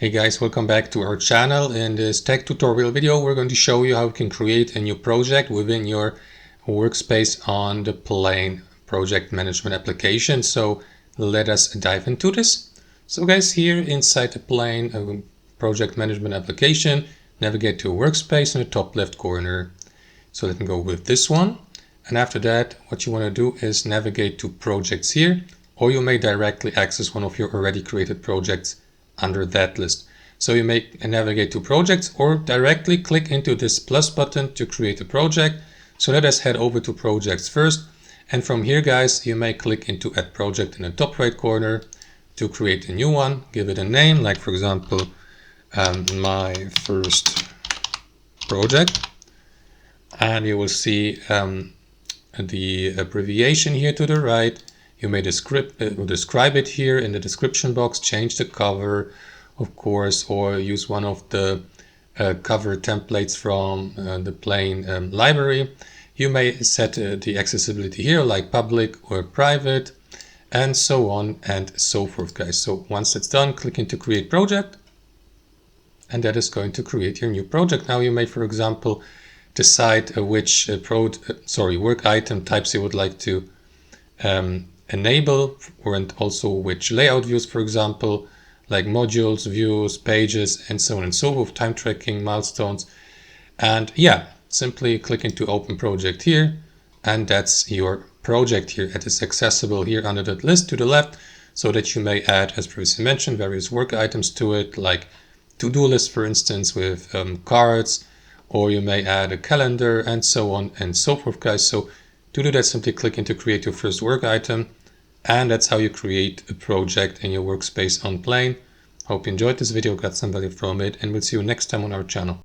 Hey guys, welcome back to our channel. In this tech tutorial video, we're going to show you how you can create a new project within your Workspace on the Plane project management application. So let us dive into this. So guys, here inside the Plane project management application, navigate to Workspace in the top left corner. So let me go with this one. And after that, what you want to do is navigate to projects here, or you may directly access one of your already created projects under that list. So you may navigate to projects or directly click into this plus button to create a project. So let us head over to projects first. And from here, guys, you may click into add project in the top right corner to create a new one. Give it a name, like for example, my first project. And you will see the abbreviation here to the right. You may describe it here in the description box, change the cover, of course, or use one of the cover templates from the Plane library. You may set the accessibility here, like public or private, and so on and so forth, guys. So once it's done, click into create project, and that is going to create your new project. Now you may, for example, decide which work item types you would like to enable, and also which layout views, for example, like modules, views, pages, and so on and so forth, time tracking, milestones. And yeah, simply click into open project here, and that's your project here. It is accessible here under that list to the left, so that you may add, as previously mentioned, various work items to it, like to-do list, for instance, with cards, or you may add a calendar, and so on and so forth, guys. So to do that, simply click into create your first work item, and that's how you create a project in your Workspace on Plane. Hope you enjoyed this video, got some value from it, and we'll see you next time on our channel.